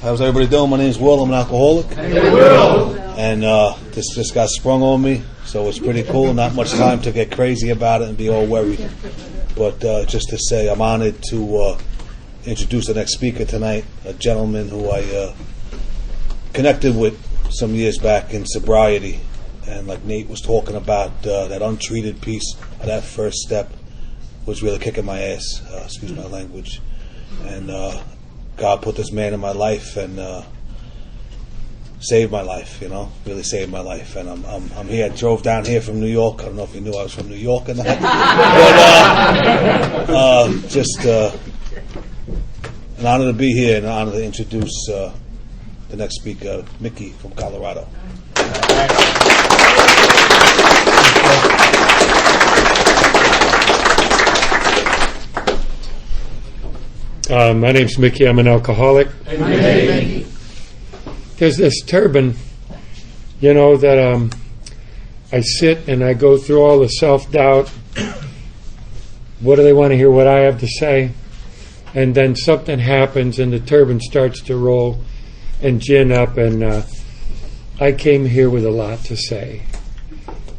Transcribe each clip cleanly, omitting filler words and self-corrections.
How's everybody doing? My name is Will. I'm an alcoholic. Hey, Will. And this just got sprung on me, so it's pretty cool. Not much time to get crazy about it and be all worried. But just to say, I'm honored to introduce the next speaker tonight, a gentleman who I connected with some years back in sobriety. And like Nate was talking about, that untreated piece of that first step was really kicking my ass, excuse my language. And God put this man in my life and saved my life, really saved my life. And I'm here. I drove down here from New York. I don't know if you knew I was from New York or not. But just an honor to be here and an honor to introduce the next speaker, Mickey from Colorado. My name's Mickey. I'm an alcoholic. Amen. There's this turban, that I sit and I go through all the self-doubt. What do they want to hear what I have to say? And then something happens and the turban starts to roll and gin up, and I came here with a lot to say.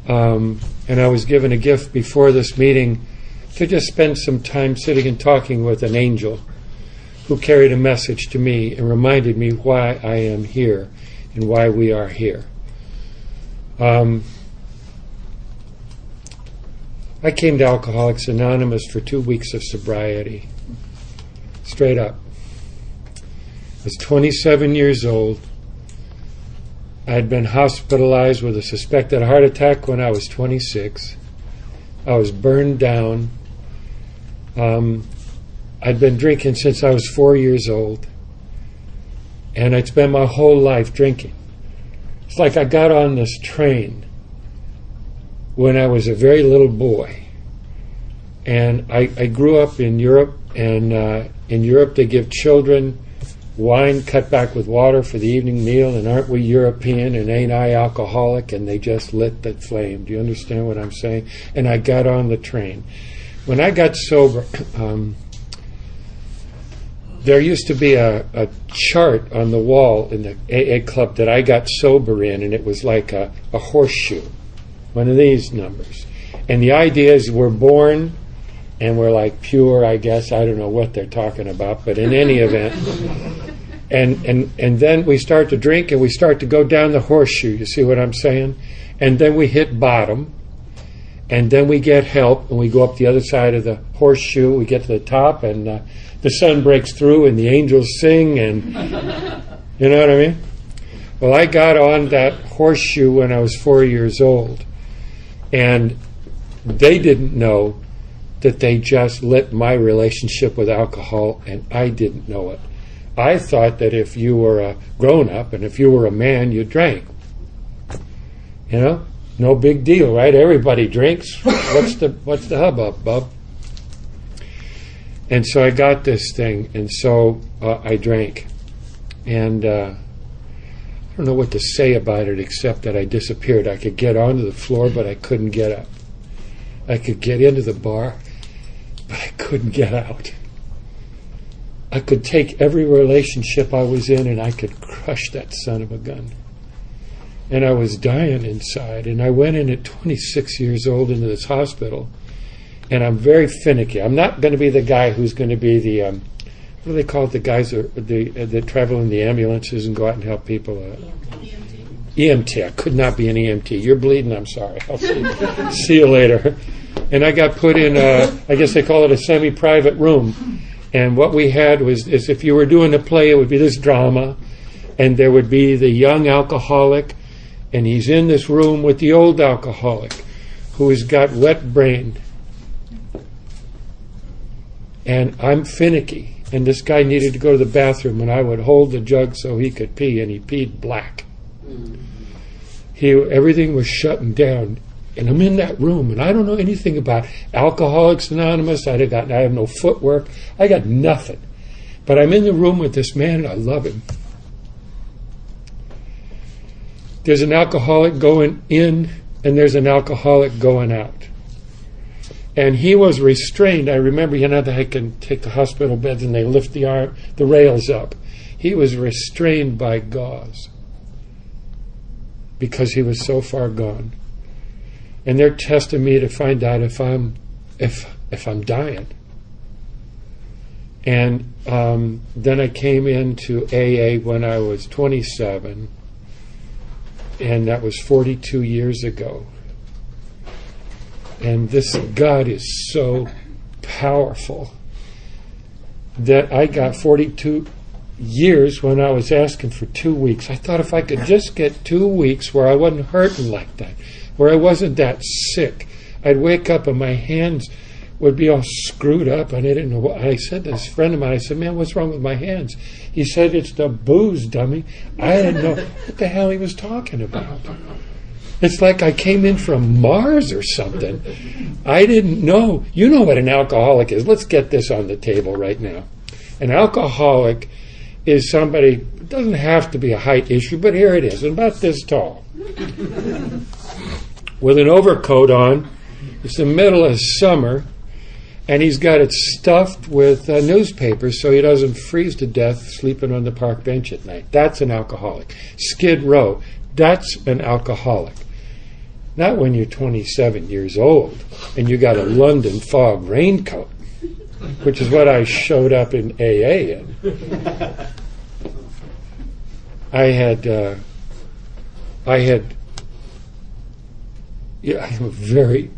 And I was given a gift before this meeting to just spend some time sitting and talking with an angel who carried a message to me and reminded me why I am here and why we are here. I came to Alcoholics Anonymous for 2 weeks of sobriety. Straight up. I was 27 years old. I had been hospitalized with a suspected heart attack when I was 26. I was burned down. I'd been drinking since I was 4 years old, and I'd spent my whole life drinking. It's like I got on this train when I was a very little boy, and I grew up in Europe, and in Europe they give children wine cut back with water for the evening meal, and aren't we European, and ain't I alcoholic, and they just lit that flame. Do you understand what I'm saying? And I got on the train. When I got sober, there used to be a chart on the wall in the AA club that I got sober in, and it was like a horseshoe, one of these numbers. And the idea is we're born and we're like pure, I guess. I don't know what they're talking about, but in any event. And then we start to drink and we start to go down the horseshoe, you see what I'm saying? And then we hit bottom. And then we get help, and we go up the other side of the horseshoe. We get to the top, and the sun breaks through, and the angels sing, and you know what I mean? Well, I got on that horseshoe when I was 4 years old, and they didn't know that they just lit my relationship with alcohol, and I didn't know it. I thought that if you were a grown-up, and if you were a man, you drank. No big deal, right? Everybody drinks. What's the hubbub, bub? And so I got this thing, and so I drank. And I don't know what to say about it except that I disappeared. I could get onto the floor, but I couldn't get up. I could get into the bar, but I couldn't get out. I could take every relationship I was in, and I could crush that son of a gun. And I was dying inside. And I went in at 26 years old into this hospital. And I'm very finicky. I'm not going to be the guy who's going to be the, what do they call it, the guys that travel in the ambulances and go out and help people? EMT. I could not be an EMT. You're bleeding, I'm sorry. I'll see you later. And I got put in, I guess they call it a semi-private room. And what we had was, is if you were doing a play, it would be this drama. And there would be the young alcoholic, and he's in this room with the old alcoholic who has got wet brain. And I'm finicky. And this guy needed to go to the bathroom, and I would hold the jug so he could pee, and he peed black. Everything was shutting down. And I'm in that room, and I don't know anything about Alcoholics Anonymous. I have no footwork. I got nothing. But I'm in the room with this man, and I love him. There's an alcoholic going in, and there's an alcoholic going out. And he was restrained. I remember, they can take the hospital beds and they lift the rails up. He was restrained by gauze because he was so far gone. And they're testing me to find out if I'm dying. And then I came into AA when I was 27, and that was 42 years ago. And this God is so powerful that I got 42 years when I was asking for 2 weeks. I thought if I could just get 2 weeks where I wasn't hurting like that, where I wasn't that sick, I'd wake up and my hands would be all screwed up, and I didn't know what. I said to this friend of mine, I said, "Man, what's wrong with my hands?" He said, "It's the booze, dummy." I didn't know what the hell he was talking about. It's like I came in from Mars or something. I didn't know. You know what an alcoholic is. Let's get this on the table right now. An alcoholic is somebody, it doesn't have to be a height issue, but here it is, about this tall, with an overcoat on. It's the middle of summer, and he's got it stuffed with newspapers so he doesn't freeze to death sleeping on the park bench at night. That's an alcoholic. Skid Row, that's an alcoholic. Not when you're 27 years old and you got a London fog raincoat, which is what I showed up in AA in. I'm very,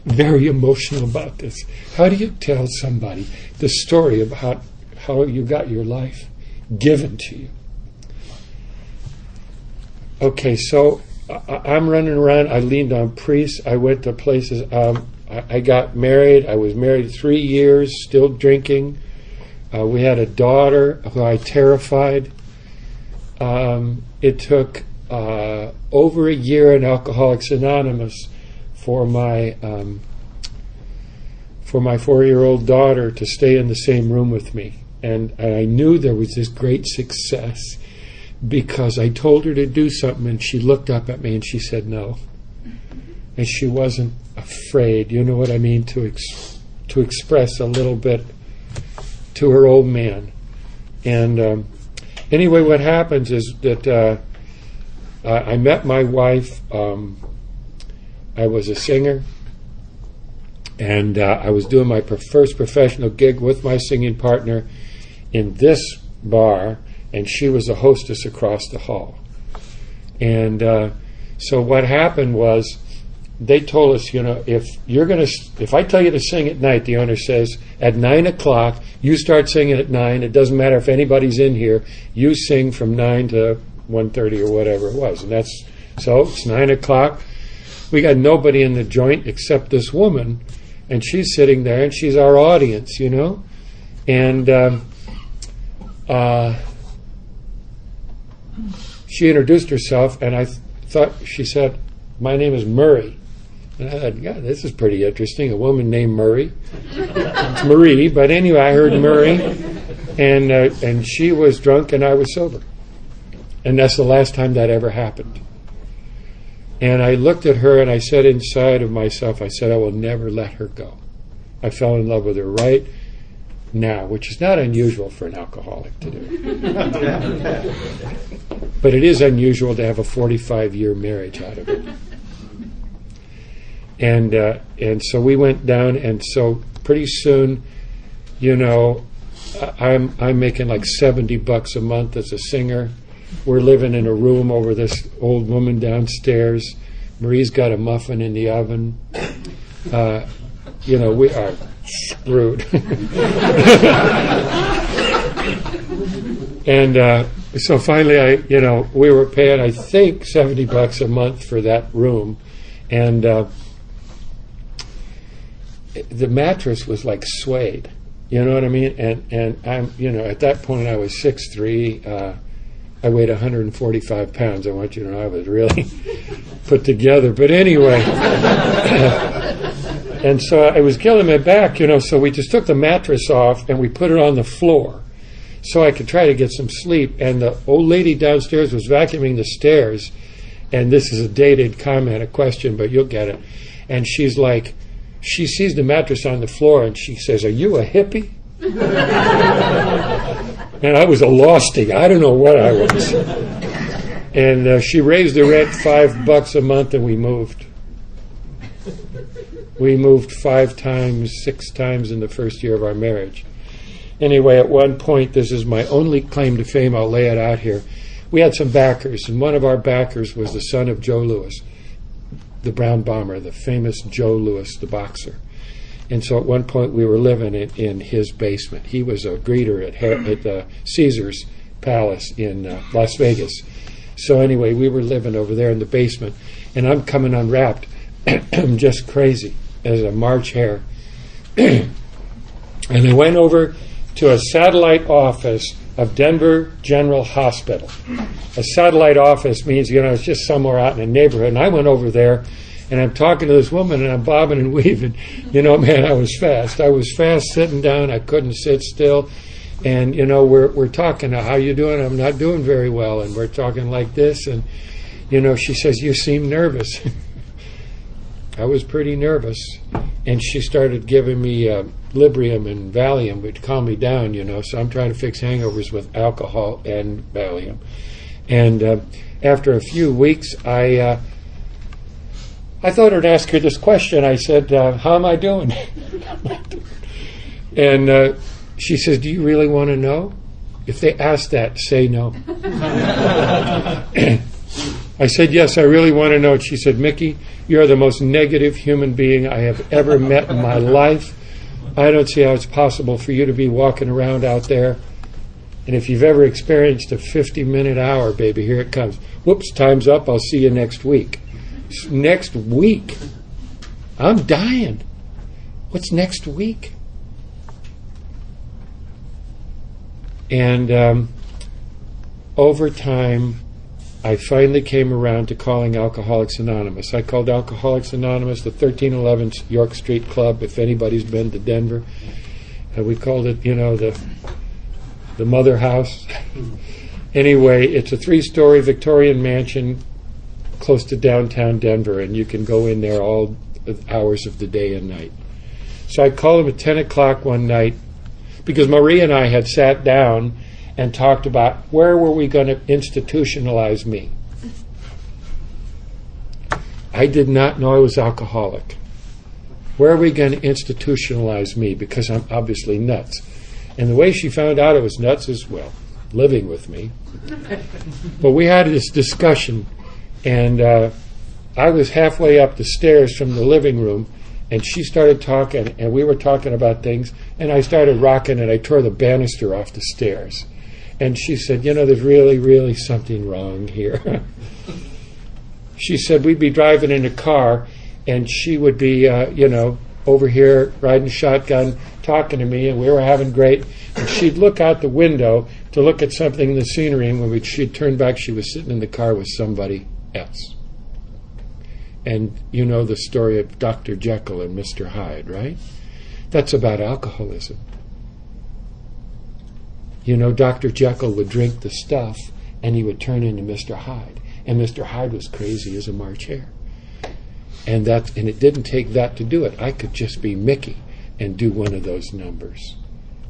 very emotional about this. How do you tell somebody the story about how you got your life given to you? Okay, so I'm running around. I leaned on priests. I went to places. I got married. I was married 3 years, still drinking. We had a daughter who I terrified. It took over a year in Alcoholics Anonymous for my 4-year-old daughter to stay in the same room with me. And I knew there was this great success because I told her to do something and she looked up at me and she said no. And she wasn't afraid, you know what I mean, to express a little bit to her old man. And anyway, what happens is that I met my wife. I was a singer, and I was doing my first professional gig with my singing partner in this bar, and she was a hostess across the hall. And so what happened was they told us, if I tell you to sing at night, the owner says, at 9 o'clock, you start singing at 9. It doesn't matter if anybody's in here. You sing from 9 to 1:30 or whatever it was. And so it's 9 o'clock. We got nobody in the joint except this woman, and she's sitting there, and she's our audience, And she introduced herself, and I thought she said, "My name is Murray." And I thought, "God, this is pretty interesting. A woman named Murray." It's Marie, but anyway, I heard Murray, and she was drunk, and I was sober. And that's the last time that ever happened. And I looked at her and I said inside of myself, I said, I will never let her go. I fell in love with her right now, which is not unusual for an alcoholic to do. But it is unusual to have a 45-year marriage out of it. And so we went down, and so pretty soon, I'm making like $70 a month as a singer. We're living in a room over this old woman downstairs. Marie's got a muffin in the oven. We are screwed. And so finally, we were paying, I think, $70 a month for that room. And the mattress was like suede. You know what I mean? And I'm, at that point I was 6'3". I weighed 145 pounds. I want you to know I was really put together. But anyway, and so I was killing my back, so we just took the mattress off and we put it on the floor so I could try to get some sleep. And the old lady downstairs was vacuuming the stairs, and this is a dated comment, a question, but you'll get it. And she's like, she sees the mattress on the floor and she says, "Are you a hippie?" And I was a lostie. I don't know what I was. And she raised the rent $5 a month, and we moved. We moved 5 times, 6 times in the first year of our marriage. Anyway, at one point, this is my only claim to fame, I'll lay it out here. We had some backers, and one of our backers was the son of Joe Louis, the Brown Bomber, the famous Joe Louis, the boxer. And so at one point we were living in his basement. He was a greeter at the Caesar's Palace in Las Vegas. So anyway, we were living over there in the basement, and I'm coming unwrapped. I'm just crazy as a March hare. And I went over to a satellite office of Denver General Hospital. A satellite office means, it's just somewhere out in a neighborhood. And I went over there, and I'm talking to this woman, and I'm bobbing and weaving. Man, I was fast. I was fast sitting down. I couldn't sit still. And, we're talking, how you doing? I'm not doing very well. And we're talking like this. And, she says, "You seem nervous." I was pretty nervous. And she started giving me Librium and Valium, which calmed me down, So I'm trying to fix hangovers with alcohol and Valium. And after a few weeks, I thought I'd ask her this question. I said, "How am I doing?" And she says, "Do you really want to know? If they ask that, say no." I said, "Yes, I really want to know." She said, "Mickey, you're the most negative human being I have ever met in my life. I don't see how it's possible for you to be walking around out there. And if you've ever experienced a 50-minute hour, baby, here it comes. Whoops, time's up. I'll see you next week." Next week? I'm dying. What's next week? And over time, I finally came around to calling Alcoholics Anonymous. I called Alcoholics Anonymous the 1311 York Street Club, if anybody's been to Denver. We called it, the Mother House. Anyway, it's a 3-story Victorian mansion close to downtown Denver, and you can go in there all hours of the day and night. So I called him at 10 o'clock one night because Marie and I had sat down and talked about where were we going to institutionalize me. I did not know I was alcoholic. Where are we going to institutionalize me? Because I'm obviously nuts. And the way she found out I was nuts is, living with me. But we had this discussion, and I was halfway up the stairs from the living room, and she started talking, and we were talking about things, and I started rocking, and I tore the banister off the stairs. And she said, "There's really, really something wrong here." She said we'd be driving in a car, and she would be, over here riding shotgun, talking to me, and we were having great. And she'd look out the window to look at something in the scenery, and when she'd turn back, she was sitting in the car with somebody else. And you know the story of Dr. Jekyll and Mr. Hyde, right? That's about alcoholism. Dr. Jekyll would drink the stuff, and he would turn into Mr. Hyde. And Mr. Hyde was crazy as a March hare. And it didn't take that to do it. I could just be Mickey and do one of those numbers.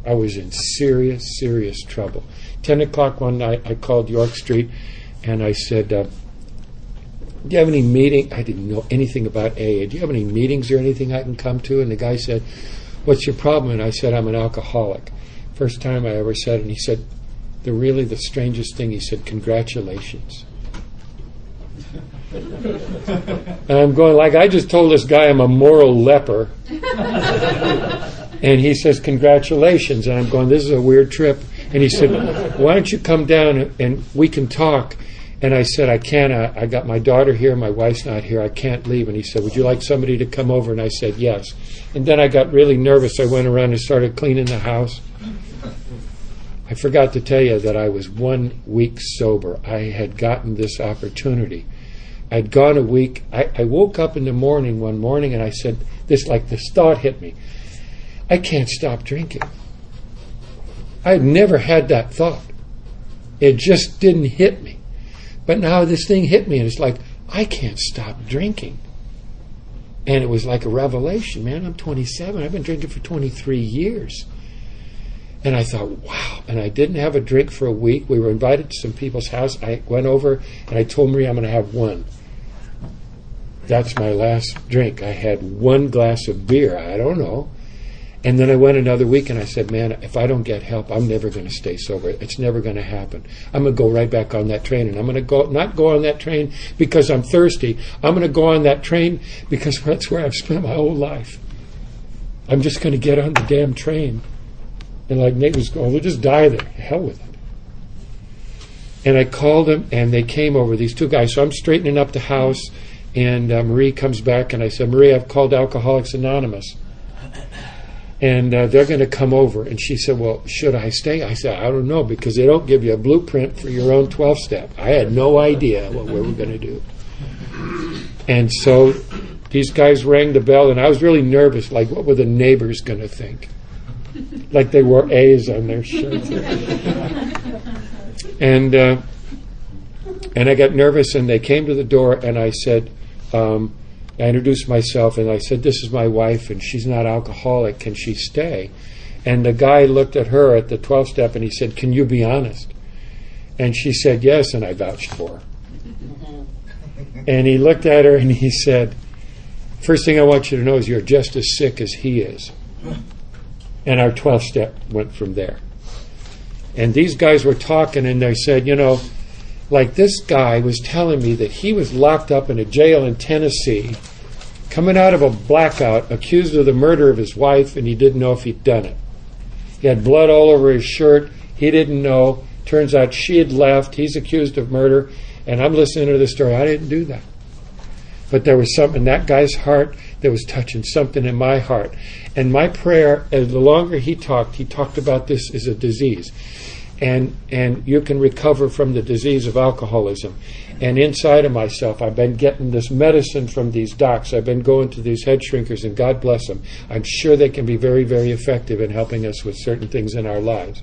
I was in serious, serious trouble. 10 o'clock one night, I called York Street, and I said, "Do you have any meeting?" I didn't know anything about AA. "Do you have any meetings or anything I can come to?" And the guy said, "What's your problem?" And I said, "I'm an alcoholic." First time I ever said it. And he said, the strangest thing, he said, "Congratulations." And I'm going like, I just told this guy I'm a moral leper. And he says, "Congratulations." And I'm going, this is a weird trip. And he said, "Why don't you come down and we can talk?" And I said, "I can't. I got my daughter here. My wife's not here. I can't leave." And he said, "Would you like somebody to come over?" And I said, "Yes." And then I got really nervous. I went around and started cleaning the house. I forgot to tell you that I was 1 week sober. I had gotten this opportunity. I'd gone a week. I woke up in the morning one morning, and I said, this thought hit me. I can't stop drinking. I had never had that thought. It just didn't hit me. But now this thing hit me, and it's like, I can't stop drinking. And it was like a revelation, man. I'm 27. I've been drinking for 23 years. And I thought, wow. And I didn't have a drink for a week. We were invited to some people's house. I went over and I told Marie I'm going to have one. That's my last drink. I had one glass of beer. I don't know. And then I went another week and I said, man, if I don't get help, I'm never going to stay sober. It's never going to happen. I'm going to go right back on that train. And I'm going to not go on that train because I'm thirsty. I'm going to go on that train because that's where I've spent my whole life. I'm just going to get on the damn train. And like Nate was going, we'll just die there. Hell with it. And I called them, and they came over, these two guys. So I'm straightening up the house, and Marie comes back, and I said, Marie, I've called Alcoholics Anonymous. And they're going to come over. And she said, well, should I stay? I said, I don't know, because they don't give you a blueprint for your own 12-step. I had no idea what we were going to do. And so these guys rang the bell, and I was really nervous, like, what were the neighbors going to think? Like they wore A's on their shirts. And I got nervous, and they came to the door, and I said, I introduced myself, and I said, this is my wife, and she's not alcoholic. Can she stay? And the guy looked at her at the 12-step, and he said, can you be honest? And she said, yes, and I vouched for her. And he looked at her, and he said, first thing I want you to know is you're just as sick as he is. And our 12-step went from there. And these guys were talking, and they said, you know, like this guy was telling me that he was locked up in a jail in Tennessee, coming out of a blackout, accused of the murder of his wife, and he didn't know if he'd done it. He had blood all over his shirt. He didn't know. Turns out she had left. He's accused of murder. And I'm listening to this story. I didn't do that. But there was something in that guy's heart that was touching something in my heart. And my prayer, as the longer he talked about this as a disease. And you can recover from the disease of alcoholism. And inside of myself, I've been getting this medicine from these docs. I've been going to these head shrinkers, and God bless them. I'm sure they can be very, very effective in helping us with certain things in our lives.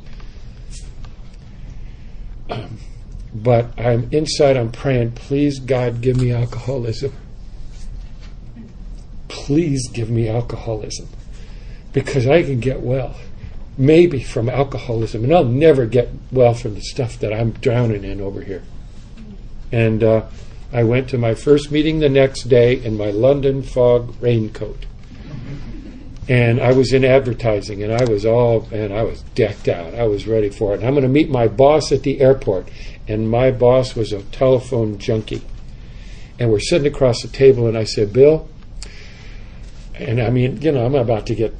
But I'm praying, please, God, give me alcoholism. Please give me alcoholism. Because I can get well. Maybe from alcoholism. And I'll never get well from the stuff that I'm drowning in over here. And I went to my first meeting the next day in my London fog raincoat. And I was in advertising, and I was decked out. I was ready for it. And I'm going to meet my boss at the airport. And my boss was a telephone junkie. And we're sitting across the table, and I said, Bill, and I mean, you know, I'm about to get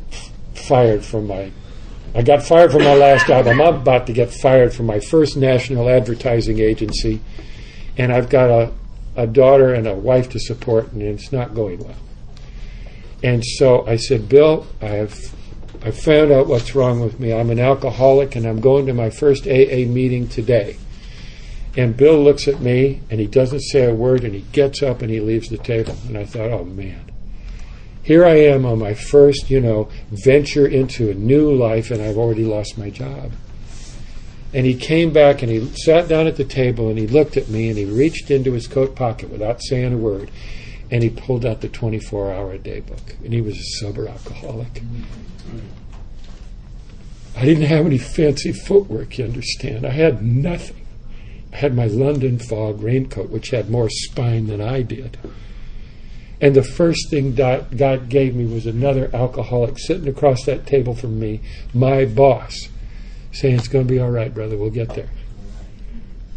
fired from I got fired from my last job. I'm about to get fired from my first national advertising agency. And I've got a daughter and a wife to support, and it's not going well. And so I said, Bill, I found out what's wrong with me. I'm an alcoholic, and I'm going to my first AA meeting today. And Bill looks at me, and he doesn't say a word, and he gets up and he leaves the table. And I thought, oh, man. Here I am on my first, venture into a new life, and I've already lost my job. And he came back, and he sat down at the table, and he looked at me, and he reached into his coat pocket without saying a word, and he pulled out the 24-hour-a-day book. And he was a sober alcoholic. I didn't have any fancy footwork, you understand. I had nothing. I had my London fog raincoat, which had more spine than I did. And the first thing God gave me was another alcoholic sitting across that table from me, my boss, saying, it's going to be all right, brother, we'll get there.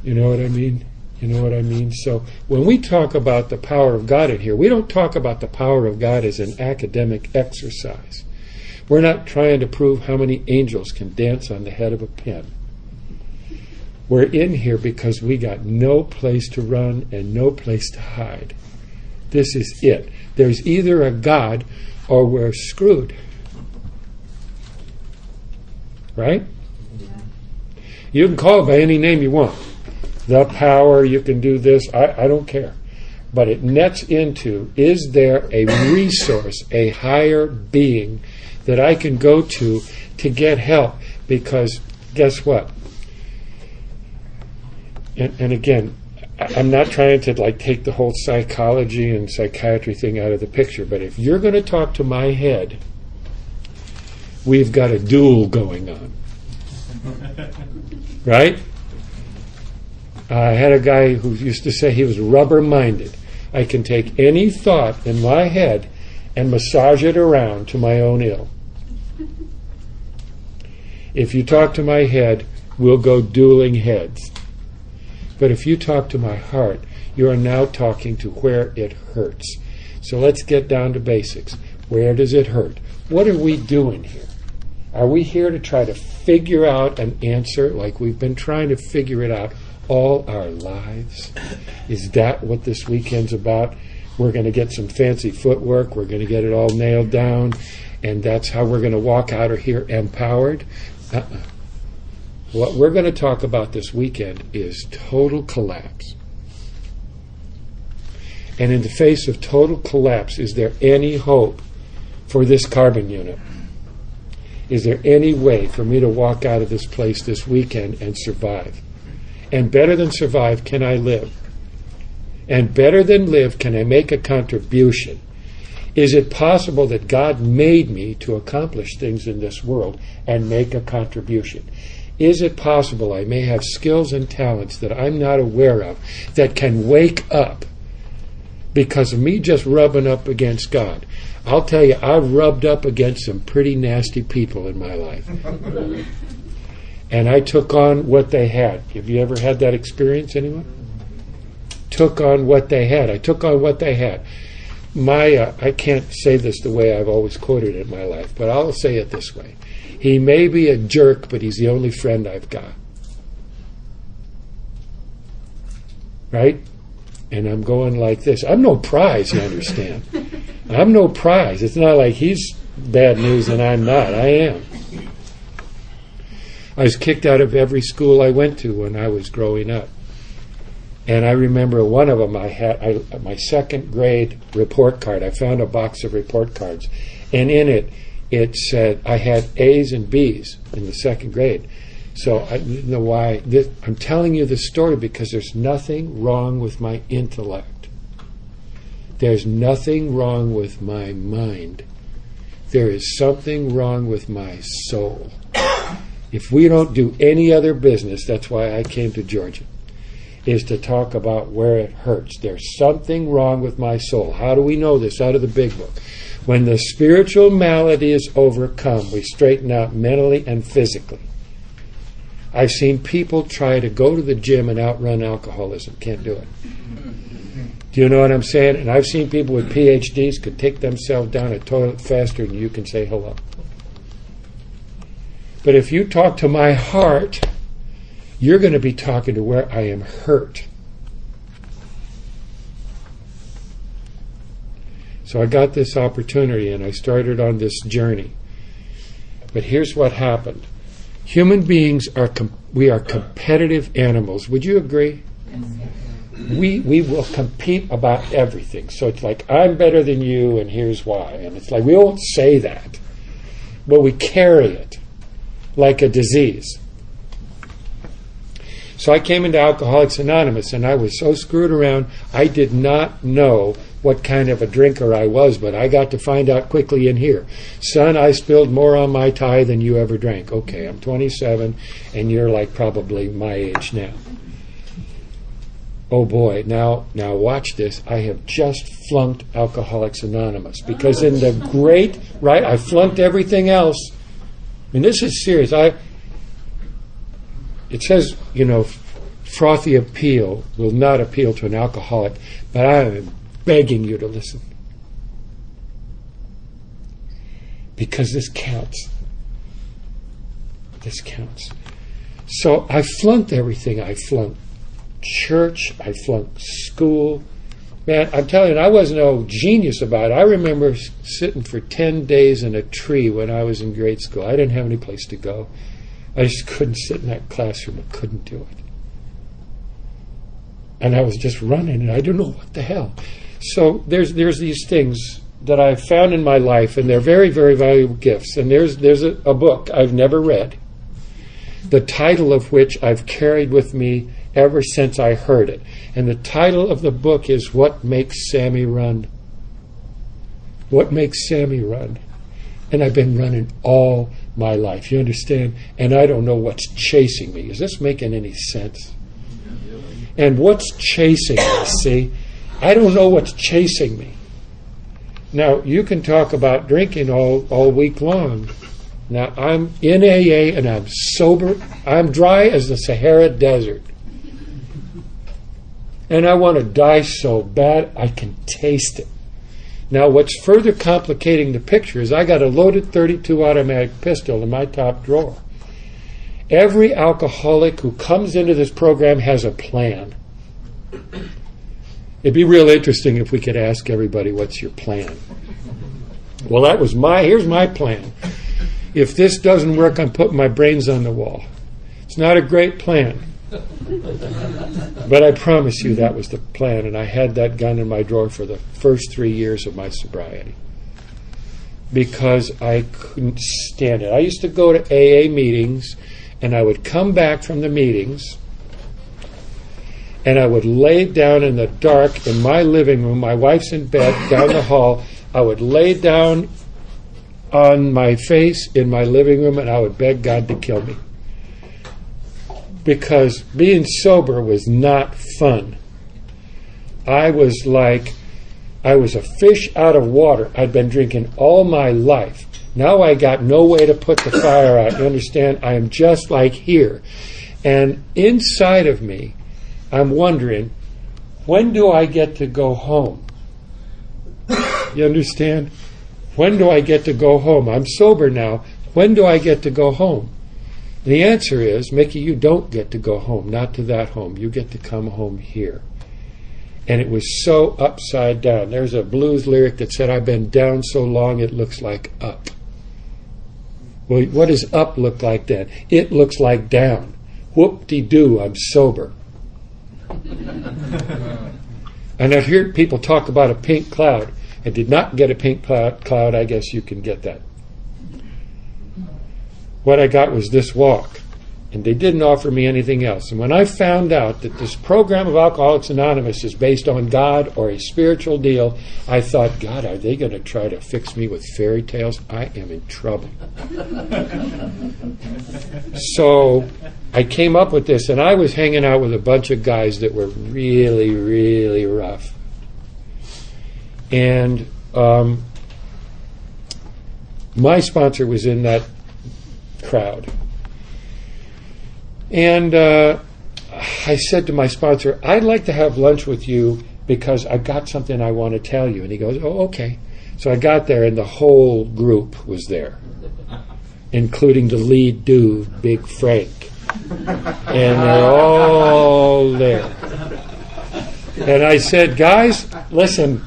You know what I mean? You know what I mean? So when we talk about the power of God in here, we don't talk about the power of God as an academic exercise. We're not trying to prove how many angels can dance on the head of a pin. We're in here because we got no place to run and no place to hide. This is it. There's either a God or we're screwed. Right? You can call it by any name you want. The power, you can do this, I don't care. But it nets into, is there a resource, a higher being that I can go to get help? Because guess what? And again, I'm not trying to like take the whole psychology and psychiatry thing out of the picture, but if you're going to talk to my head, we've got a duel going on. Right? I had a guy who used to say he was rubber-minded. I can take any thought in my head and massage it around to my own ill. If you talk to my head, we'll go dueling heads. But if you talk to my heart, you are now talking to where it hurts. So let's get down to basics. Where does it hurt? What are we doing here? Are we here to try to figure out an answer like we've been trying to figure it out all our lives? Is that what this weekend's about? We're going to get some fancy footwork. We're going to get it all nailed down. And that's how we're going to walk out of here empowered? What we're going to talk about this weekend is total collapse. And in the face of total collapse, is there any hope for this carbon unit? Is there any way for me to walk out of this place this weekend and survive? And better than survive, can I live? And better than live, can I make a contribution? Is it possible that God made me to accomplish things in this world and make a contribution? Is it possible I may have skills and talents that I'm not aware of that can wake up because of me just rubbing up against God? I'll tell you, I've rubbed up against some pretty nasty people in my life. And I took on what they had. Have you ever had that experience, anyone? Took on what they had. I took on what they had. I can't say this the way I've always quoted it in my life, but I'll say it this way. He may be a jerk, but he's the only friend I've got. Right? And I'm going like this. I'm no prize, you understand? I'm no prize. It's not like he's bad news and I'm not. I am. I was kicked out of every school I went to when I was growing up. And I remember one of them, I had my second grade report card. I found a box of report cards. And in it, it said I had A's and B's in the second grade. So I didn't know why. I'm telling you this story because there's nothing wrong with my intellect. There's nothing wrong with my mind. There is something wrong with my soul. If we don't do any other business, that's why I came to Georgia, is to talk about where it hurts. There's something wrong with my soul. How do we know this? Out of the big book. When the spiritual malady is overcome, we straighten out mentally and physically. I've seen people try to go to the gym and outrun alcoholism. Can't do it. Do you know what I'm saying? And I've seen people with PhDs could take themselves down a toilet faster than you can say hello. But if you talk to my heart, you're going to be talking to where I am hurt. So I got this opportunity and I started on this journey. But here's what happened. Human beings are competitive animals. Would you agree? We will compete about everything. So it's like, I'm better than you and here's why. And it's like, we won't say that, but we carry it like a disease. So I came into Alcoholics Anonymous and I was so screwed around, I did not know what kind of a drinker I was, but I got to find out quickly in here. Son, I spilled more on my tie than you ever drank. Okay, I'm 27 and you're like probably my age now. Oh boy, now watch this. I have just flunked Alcoholics Anonymous because in the great, right, I flunked everything else. I mean, this is serious. It says, frothy appeal will not appeal to an alcoholic, but I am begging you to listen. Because this counts. This counts. So I flunked everything. I flunked church. I flunked school. Man, I'm telling you, I wasn't no genius about it. I remember sitting for 10 days in a tree when I was in grade school. I didn't have any place to go. I just couldn't sit in that classroom. I couldn't do it. And I was just running, and I don't know what the hell. So there's these things that I've found in my life, and they're very, very valuable gifts. And there's a book I've never read, the title of which I've carried with me ever since I heard it. And the title of the book is What Makes Sammy Run? What Makes Sammy Run? And I've been running all my life, you understand? And I don't know what's chasing me. Is this making any sense? And what's chasing me, see? I don't know what's chasing me. Now, you can talk about drinking all week long. Now, I'm in AA and I'm sober. I'm dry as the Sahara Desert. And I want to die so bad I can taste it. Now, what's further complicating the picture is I got a loaded .32 automatic pistol in my top drawer. Every alcoholic who comes into this program has a plan. It'd be real interesting if we could ask everybody, what's your plan? Well, here's my plan. If this doesn't work, I'm putting my brains on the wall. It's not a great plan. But I promise you that was the plan, and I had that gun in my drawer for the first 3 years of my sobriety because I couldn't stand it. I used to go to AA meetings, and I would come back from the meetings, and I would lay down in the dark in my living room. My wife's in bed down the hall. I would lay down on my face in my living room, and I would beg God to kill me. Because being sober was not fun. I was a fish out of water. I'd been drinking all my life. Now I got no way to put the fire out. You understand? I am just like here. And inside of me, I'm wondering, when do I get to go home? You understand? When do I get to go home? I'm sober now. When do I get to go home? The answer is, Mickey, you don't get to go home, not to that home. You get to come home here. And it was so upside down. There's a blues lyric that said, I've been down so long it looks like up. Well, what does up look like then? It looks like down. Whoop-de-doo, I'm sober. And I've heard people talk about a pink cloud. I did not get a pink cloud. I guess you can get that. What I got was this walk, and they didn't offer me anything else. And when I found out that this program of Alcoholics Anonymous is based on God or a spiritual deal, I thought, God, are they going to try to fix me with fairy tales? I am in trouble. So I came up with this, and I was hanging out with a bunch of guys that were really, really rough. And my sponsor was in that crowd. And I said to my sponsor, I'd like to have lunch with you because I've got something I want to tell you. And he goes, oh, okay. So I got there, and the whole group was there, including the lead dude, Big Frank. And they're all there. And I said, guys, listen,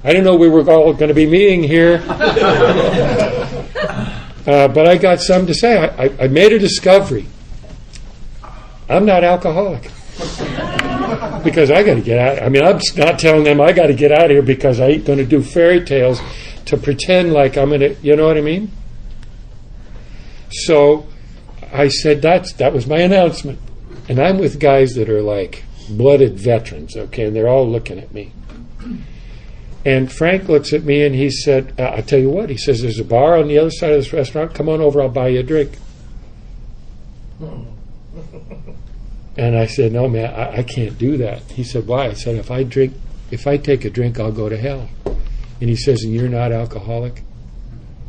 I didn't know we were all going to be meeting here. But I got something to say. I made a discovery. I'm not alcoholic. Because I got to get out. I mean, I'm not telling them I got to get out of here because I ain't going to do fairy tales to pretend like I'm going to, you know what I mean? So I said that was my announcement. And I'm with guys that are like blooded veterans, okay, and they're all looking at me. And Frank looks at me and he said, I'll tell you what, he says, there's a bar on the other side of this restaurant. Come on over, I'll buy you a drink. And I said, no, man, I can't do that. He said, why? I said, if I take a drink, I'll go to hell. And he says, and you're not alcoholic?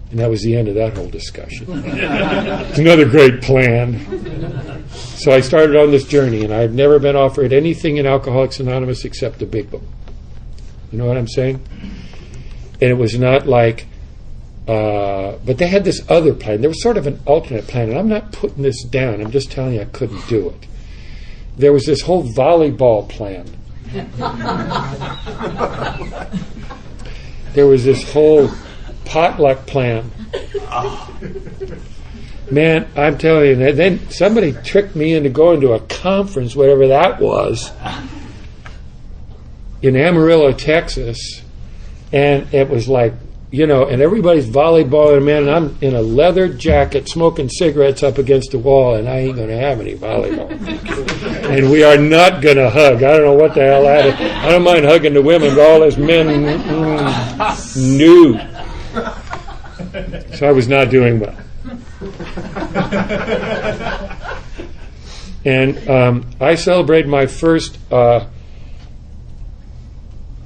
And that was the end of that whole discussion. It's another great plan. So I started on this journey, and I've never been offered anything in Alcoholics Anonymous except the big book. You know what I'm saying? And it was not like, but they had this other plan. There was sort of an alternate plan, and I'm not putting this down. I'm just telling you I couldn't do it. There was this whole volleyball plan. There was this whole potluck plan. Man, I'm telling you, then somebody tricked me into going to a conference, whatever that was, in Amarillo, Texas, and it was like and everybody's volleyballing, man, and I'm in a leather jacket smoking cigarettes up against the wall, and I ain't going to have any volleyball. And we are not going to hug. I don't know what the hell that is. I don't mind hugging the women, but all this men nude. So I was not doing well. And I celebrated my first AA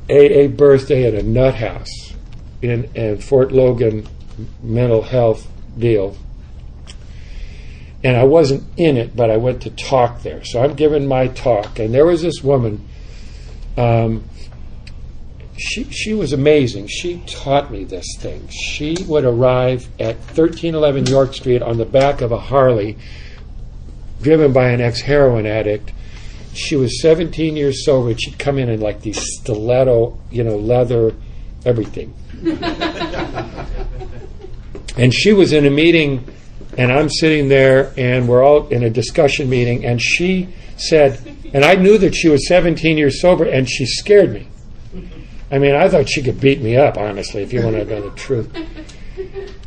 birthday at a nut house in Fort Logan mental health deal. And I wasn't in it, but I went to talk there. So I'm giving my talk, and there was this woman. She was amazing. She taught me this thing. She would arrive at 1311 York Street on the back of a Harley, driven by an ex-heroin addict. She was 17 years sober, and she'd come in like these stiletto, leather, everything. And she was in a meeting, and I'm sitting there, and we're all in a discussion meeting, and she said, and I knew that she was 17 years sober, and she scared me. I mean, I thought she could beat me up, honestly, if you want to know the truth.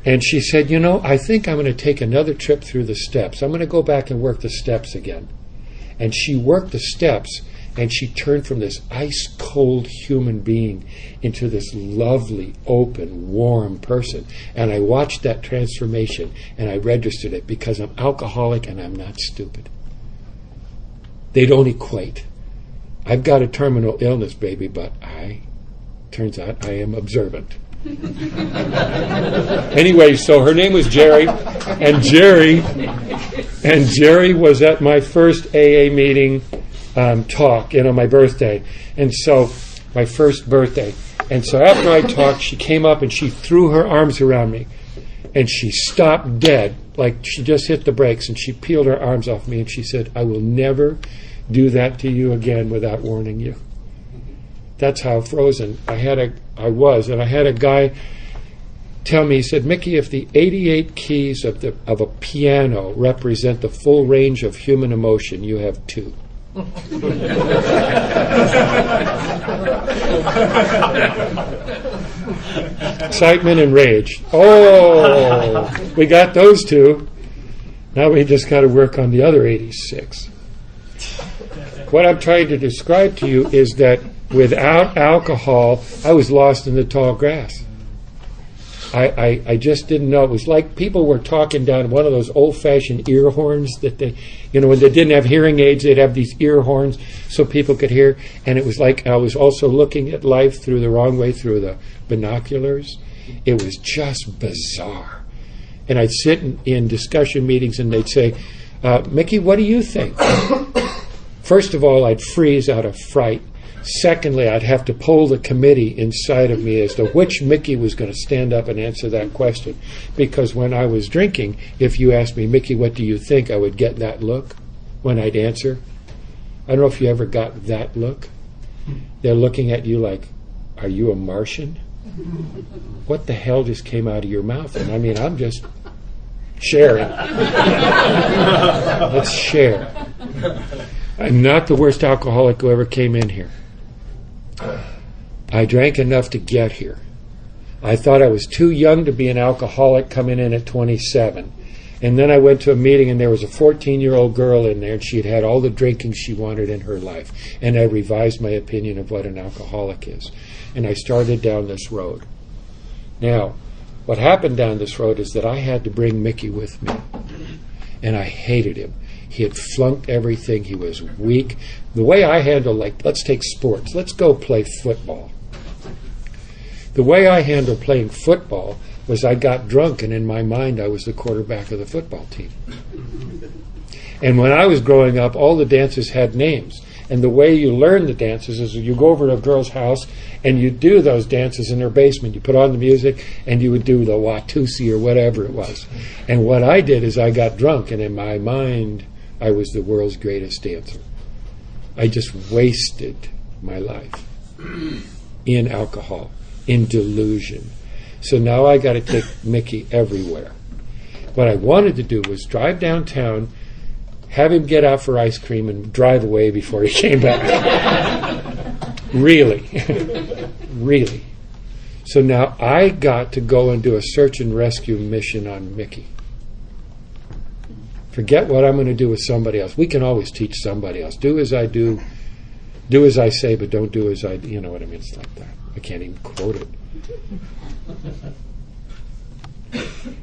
And she said, I think I'm going to take another trip through the steps. I'm going to go back and work the steps again. And she worked the steps, and she turned from this ice-cold human being into this lovely, open, warm person. And I watched that transformation, and I registered it because I'm alcoholic and I'm not stupid. They don't equate. I've got a terminal illness, baby, but turns out I am observant. Anyway, so her name was Jerry, and Jerry was at my first AA meeting talk, my birthday, and so my first birthday. And so after I talked, she came up and she threw her arms around me, and she stopped dead, like she just hit the brakes, and she peeled her arms off me, and she said, "I will never do that to you again without warning you." That's how frozen I was. And I had a guy tell me, he said, "Mickey, if the 88 keys of a piano represent the full range of human emotion, you have 2. Excitement and rage. Oh, we got those 2. Now we just got to work on the other 86. What I'm trying to describe to you is that without alcohol, I was lost in the tall grass. I just didn't know. It was like people were talking down one of those old-fashioned ear horns that they, when they didn't have hearing aids, they'd have these ear horns so people could hear. And it was like I was also looking at life through the wrong way, through the binoculars. It was just bizarre. And I'd sit in discussion meetings and they'd say, "Mickey, what do you think?" First of all, I'd freeze out of fright. Secondly, I'd have to poll the committee inside of me as to which Mickey was going to stand up and answer that question. Because when I was drinking, if you asked me, "Mickey, what do you think?" I would get that look when I'd answer. I don't know if you ever got that look. They're looking at you like, "Are you a Martian? What the hell just came out of your mouth?" And I mean, I'm just sharing. Let's share. I'm not the worst alcoholic who ever came in here. I drank enough to get here. I thought I was too young to be an alcoholic coming in at 27. And then I went to a meeting and there was a 14-year-old girl in there and she had had all the drinking she wanted in her life. And I revised my opinion of what an alcoholic is. And I started down this road. Now, what happened down this road is that I had to bring Mickey with me. And I hated him. He had flunked everything. He was weak. The way I handle, let's take sports. Let's go play football. The way I handled playing football was I got drunk, and in my mind, I was the quarterback of the football team. And when I was growing up, all the dances had names. And the way you learn the dances is you go over to a girl's house and you do those dances in her basement. You put on the music and you would do the Watusi or whatever it was. And what I did is I got drunk, and in my mind, I was the world's greatest dancer. I just wasted my life in alcohol, in delusion. So now I got to take Mickey everywhere. What I wanted to do was drive downtown, have him get out for ice cream, and drive away before he came back. Really. Really. So now I got to go and do a search and rescue mission on Mickey. Forget what I'm going to do with somebody else. We can always teach somebody else. Do as I do as I say, but don't do as I do. You know what I mean? It's like that. I can't even quote it.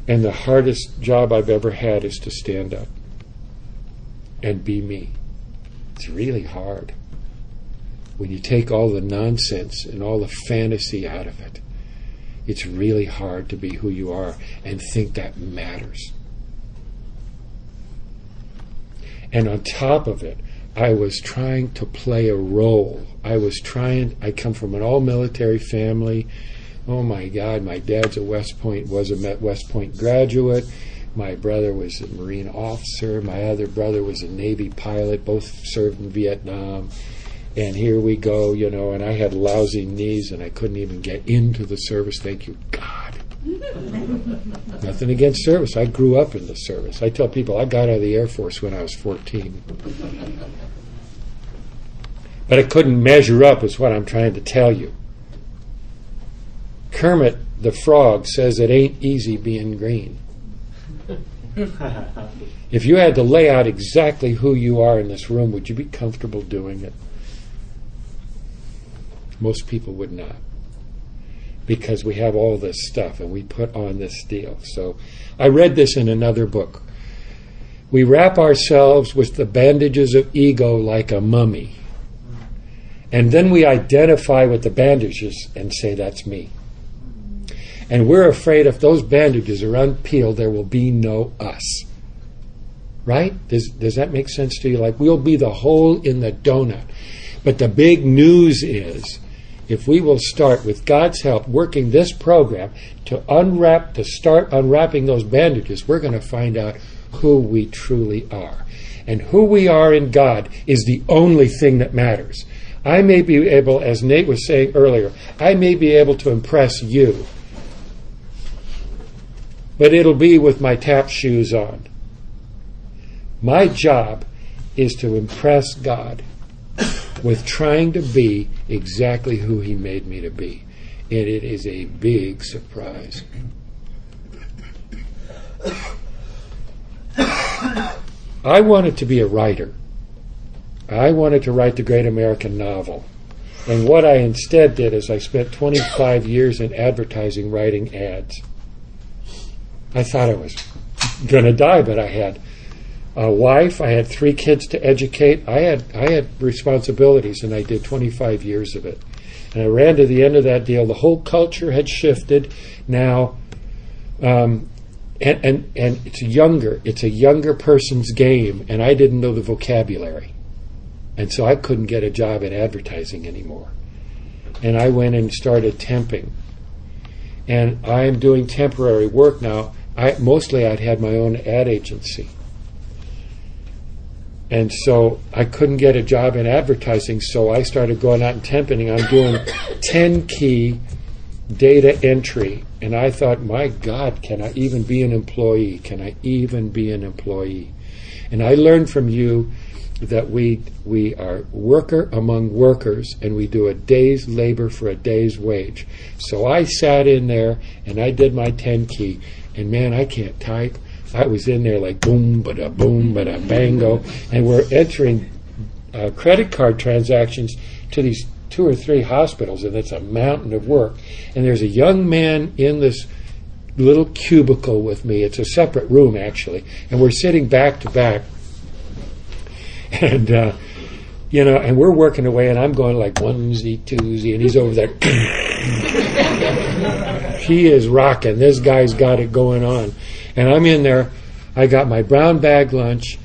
And the hardest job I've ever had is to stand up and be me. It's really hard when you take all the nonsense and all the fantasy out of it. It's really hard to be who you are and think that matters. And on top of it, I was trying to play a role. I come from an all-military family. Oh my God, my dad's was a West Point graduate. My brother was a Marine officer. My other brother was a Navy pilot. Both served in Vietnam. And here we go, and I had lousy knees and I couldn't even get into the service. Thank you, God. Nothing against service. I grew up in the service. I tell people I got out of the Air Force when I was 14. But I couldn't measure up, is what I'm trying to tell you. Kermit the Frog says it ain't easy being green. If you had to lay out exactly who you are in this room, would you be comfortable doing it? Most people would not. Because we have all this stuff and we put on this deal. So I read this in another book. We wrap ourselves with the bandages of ego like a mummy. And then we identify with the bandages and say, that's me. And we're afraid if those bandages are unpeeled, there will be no us. Right? Does that make sense to you? Like, we'll be the hole in the donut. But the big news is, if we will start, with God's help, working this program to start unwrapping those bandages, we're going to find out who we truly are. And who we are in God is the only thing that matters. I may be able, as Nate was saying earlier, I may be able to impress you, but it'll be with my tap shoes on. My job is to impress God with trying to be exactly who He made me to be. And it is a big surprise. I wanted to be a writer. I wanted to write the great American novel. And what I instead did is I spent 25 years in advertising writing ads. I thought I was going to die, but I had a wife, I had 3 kids to educate. I had responsibilities, and I did 25 years of it. And I ran to the end of that deal. The whole culture had shifted now, and it's a younger person's game, and I didn't know the vocabulary. And so I couldn't get a job in advertising anymore. And I went and started temping. And I'm doing temporary work now. Mostly I'd had my own ad agency. And so I couldn't get a job in advertising, so I started going out and temping. I'm doing 10-key data entry. And I thought, my God, can I even be an employee? Can I even be an employee? And I learned from you that we are worker among workers, and we do a day's labor for a day's wage. So I sat in there, and I did my 10-key. And man, I can't type. I was in there like boom, bada bango, and we're entering credit card transactions to these 2 or 3 hospitals, and it's a mountain of work. And there's a young man in this little cubicle with me. It's a separate room, actually, and we're sitting back to back. And and we're working away, and I'm going like onesie, twosie, and he's over there. He is rocking. This guy's got it going on. And I'm in there. I got my brown bag lunch.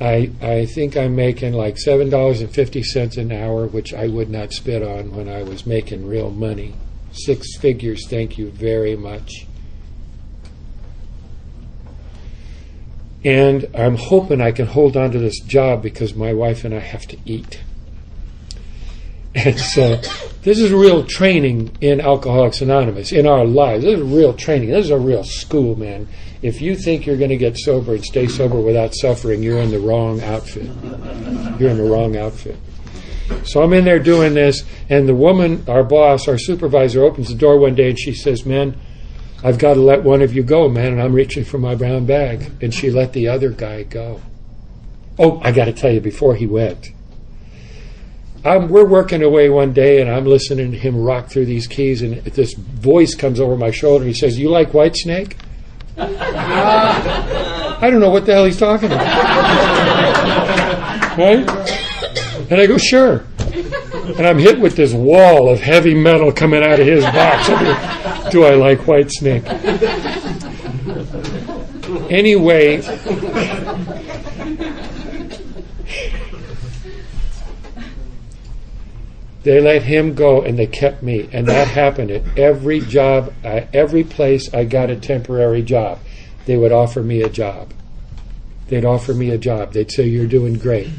I think I'm making like $7.50 an hour, which I would not spit on when I was making real money. 6 figures, thank you very much. And I'm hoping I can hold on to this job because my wife and I have to eat. And so this is real training in Alcoholics Anonymous, in our lives. This is real training. This is a real school, man. If you think you're going to get sober and stay sober without suffering, you're in the wrong outfit. You're in the wrong outfit. So I'm in there doing this, and the woman, our boss, our supervisor, opens the door one day and she says, "Man, I've got to let one of you go, man," and I'm reaching for my brown bag. And she let the other guy go. Oh, I got to tell you, before he went, we're working away one day, and I'm listening to him rock through these keys, and this voice comes over my shoulder. He says, "You like Whitesnake?" I don't know what the hell he's talking about. Right? And I go, "Sure." And I'm hit with this wall of heavy metal coming out of his box. Do I like Whitesnake? Anyway, they let him go and they kept me. And that happened at every job, every place I got a temporary job. They would offer me a job. They'd offer me a job. They'd say, "You're doing great."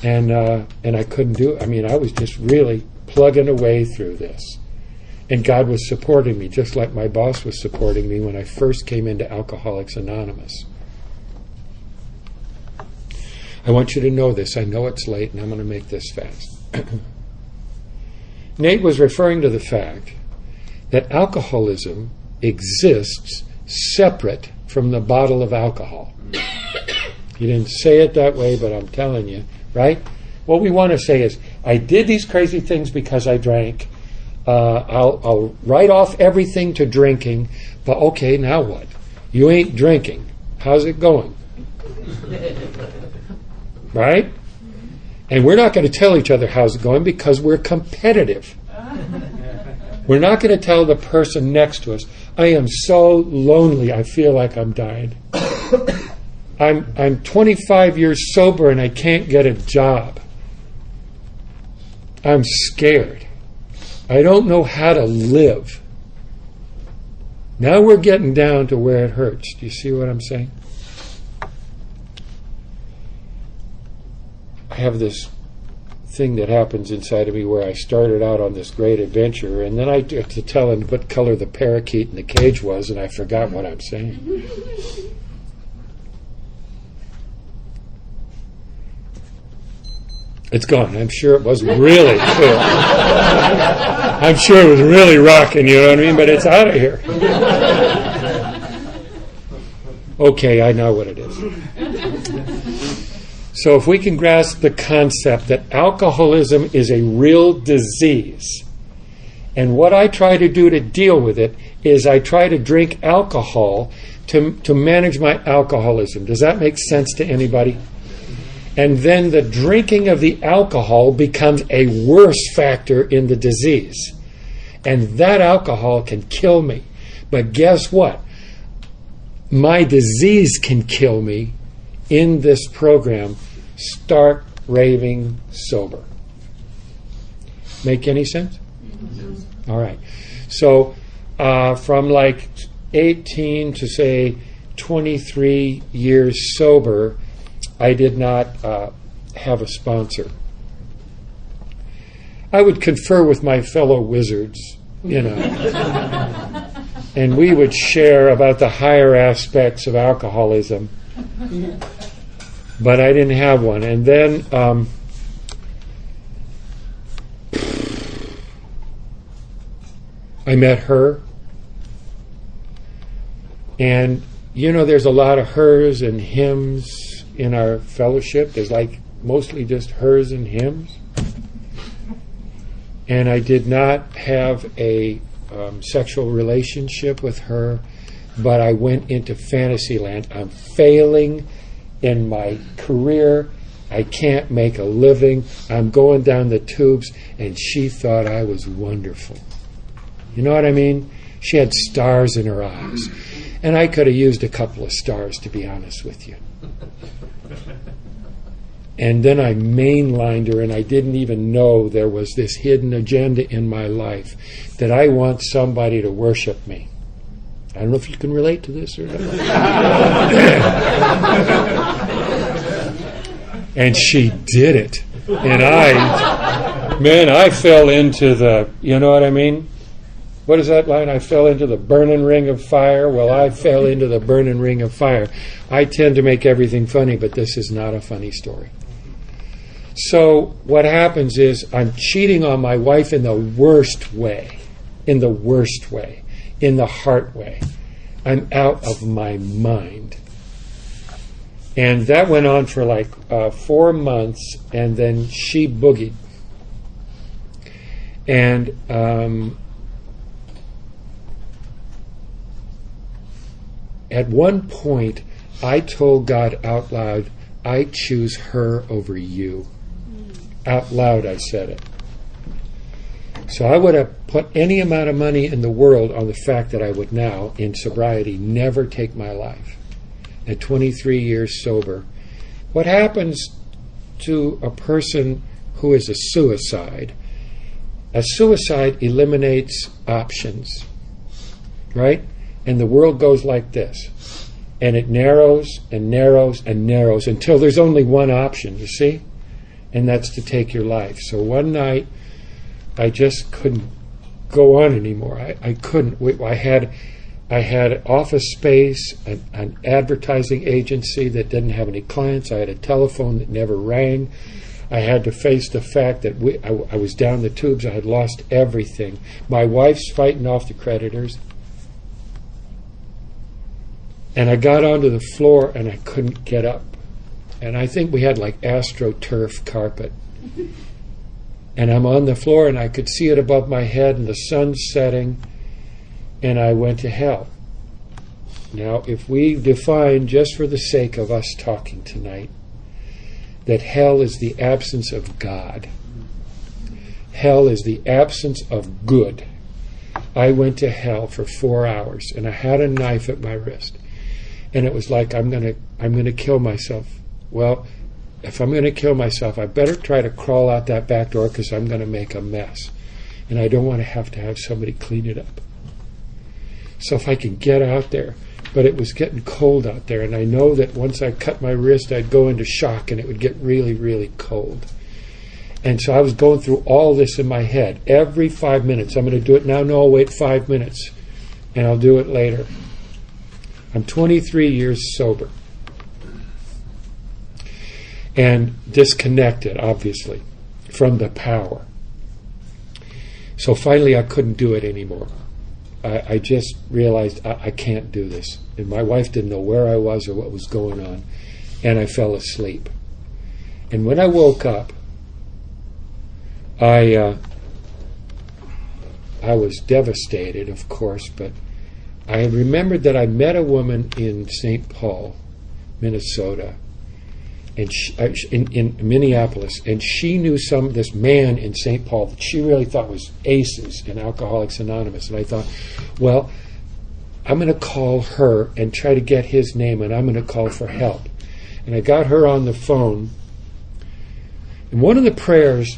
And I couldn't do it. I mean, I was just really plugging away through this. And God was supporting me, just like my boss was supporting me when I first came into Alcoholics Anonymous. I want you to know this. I know it's late, and I'm going to make this fast. Nate was referring to the fact that alcoholism exists separate from the bottle of alcohol. He didn't say it that way, but I'm telling you, right? What we want to say is, I did these crazy things because I drank. I'll write off everything to drinking, but okay, now what? You ain't drinking. How's it going? Right? And we're not going to tell each other how's it going because we're competitive. We're not going to tell the person next to us, "I am so lonely, I feel like I'm dying. I'm 25 years sober and I can't get a job. I'm scared. I don't know how to live." Now we're getting down to where it hurts. Do you see what I'm saying? I have this thing that happens inside of me where I started out on this great adventure, and then I had to tell him what color the parakeet in the cage was, and I forgot what I'm saying. It's gone. I'm sure it wasn't really cool. I'm sure it was really rocking, you know what I mean? But it's out of here. Okay, I know what it is. So if we can grasp the concept that alcoholism is a real disease, and what I try to do to deal with it is I try to drink alcohol to manage my alcoholism. Does that make sense to anybody? And then the drinking of the alcohol becomes a worse factor in the disease. And that alcohol can kill me. But guess what? My disease can kill me in this program, stark, raving, sober. Make any sense? Mm-hmm. All right. So from like 18 to say 23 years sober, I did not have a sponsor. I would confer with my fellow wizards, you know, and we would share about the higher aspects of alcoholism. But I didn't have one. And then I met her. And, you know, there's a lot of hers and hims in our fellowship. There's like mostly just hers and hims. And I did not have a sexual relationship with her, but I went into fantasy land. I'm failing in my career. I can't make a living. I'm going down the tubes, and she thought I was wonderful. You know what I mean? She had stars in her eyes. And I could have used a couple of stars, to be honest with you. And then I mainlined her, and I didn't even know there was this hidden agenda in my life that I want somebody to worship me. I don't know if you can relate to this or not. And she did it. And I fell into the, you know what I mean? What is that line? I fell into the burning ring of fire. Well, I fell into the burning ring of fire. I tend to make everything funny, but this is not a funny story. So what happens is I'm cheating on my wife in the worst way, in the heart way. I'm out of my mind. And that went on for like 4 months, and then she boogied. And at one point, I told God out loud, I choose her over you. Out loud, I said it. So I would have put any amount of money in the world on the fact that I would now, in sobriety, never take my life. At 23 years sober, what happens to a person who is a suicide? A suicide eliminates options, right? And the world goes like this. And it narrows and narrows and narrows until there's only one option, you see? And that's to take your life. So one night, I just couldn't go on anymore. I couldn't. I had office space, an advertising agency that didn't have any clients. I had a telephone that never rang. I had to face the fact that I was down the tubes. I had lost everything. My wife's fighting off the creditors. And I got onto the floor and I couldn't get up. And I think we had like AstroTurf carpet. And I'm on the floor and I could see it above my head and the sun's setting, and I went to hell. Now, if we define, just for the sake of us talking tonight, that hell is the absence of God. Hell is the absence of good. I went to hell for 4 hours and I had a knife at my wrist. And it was like, I'm gonna kill myself. Well, if I'm going to kill myself, I better try to crawl out that back door because I'm going to make a mess. And I don't want to have somebody clean it up. So if I can get out there. But it was getting cold out there, and I know that once I cut my wrist, I'd go into shock and it would get really, really cold. And so I was going through all this in my head. Every 5 minutes, I'm going to do it now. No, I'll wait 5 minutes, and I'll do it later. I'm 23 years sober. And disconnected, obviously, from the power. So finally I couldn't do it anymore. I just realized I can't do this. And my wife didn't know where I was or what was going on. And I fell asleep. And when I woke up, I was devastated, of course, but I remembered that I met a woman in St. Paul, Minnesota, and in Minneapolis, and she knew this man in St. Paul that she really thought was aces in Alcoholics Anonymous. And I thought, well, I'm going to call her and try to get his name, and I'm going to call for help. And I got her on the phone. And one of the prayers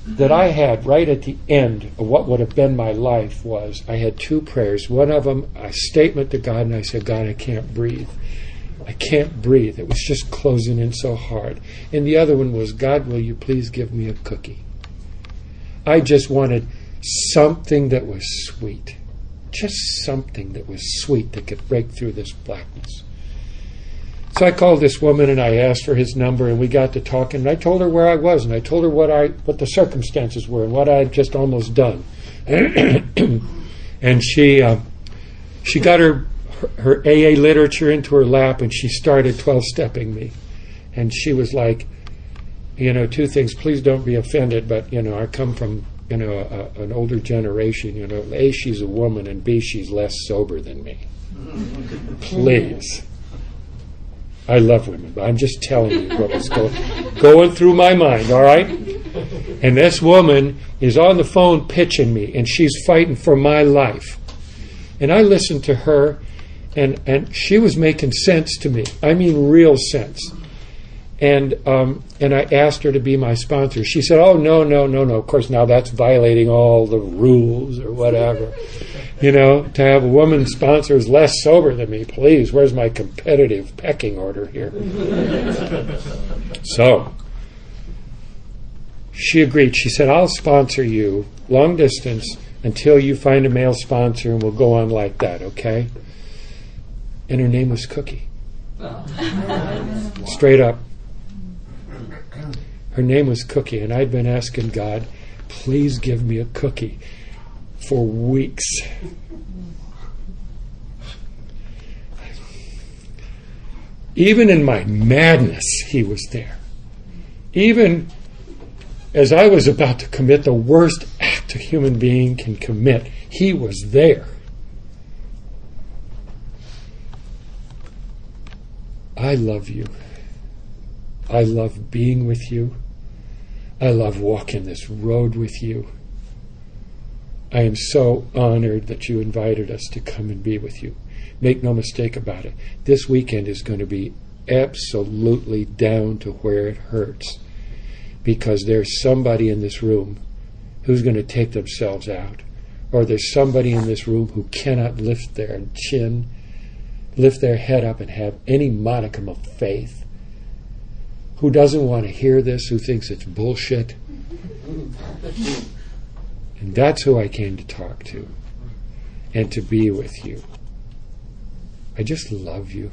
that I had right at the end of what would have been my life was, I had 2 prayers. One of them, a statement to God, and I said, God, I can't breathe. I can't breathe. It was just closing in so hard. And the other one was, God, will you please give me a cookie? I just wanted something that was sweet. Just something that was sweet that could break through this blackness. So I called this woman and I asked for his number, and we got to talking, and I told her where I was, and I told her what the circumstances were and what I had just almost done. And she got her AA literature into her lap, and she started 12-stepping me. And she was like, 2 things, please don't be offended, but, I come from, an older generation, A, she's a woman, and B, she's less sober than me. Please. I love women, but I'm just telling you what was going through my mind, all right? And this woman is on the phone pitching me, and she's fighting for my life. And I listened to her, and she was making sense to me. I mean, real sense. And I asked her to be my sponsor. She said, oh, no. Of course, now that's violating all the rules or whatever. To have a woman sponsor who's less sober than me, please, where's my competitive pecking order here? So, she agreed. She said, I'll sponsor you long distance until you find a male sponsor, and we'll go on like that, okay? And her name was Cookie. Straight up. Her name was Cookie, and I'd been asking God, please give me a cookie for weeks. Even in my madness, he was there. Even as I was about to commit the worst act a human being can commit, he was there. I love you. I love being with you. I love walking this road with you. I am so honored that you invited us to come and be with you. Make no mistake about it. This weekend is going to be absolutely down to where it hurts, because there's somebody in this room who's going to take themselves out, or there's somebody in this room who cannot lift their chin, lift their head up and have any modicum of faith, who doesn't want to hear this, who thinks it's bullshit. And that's who I came to talk to and to be with you. I just love you.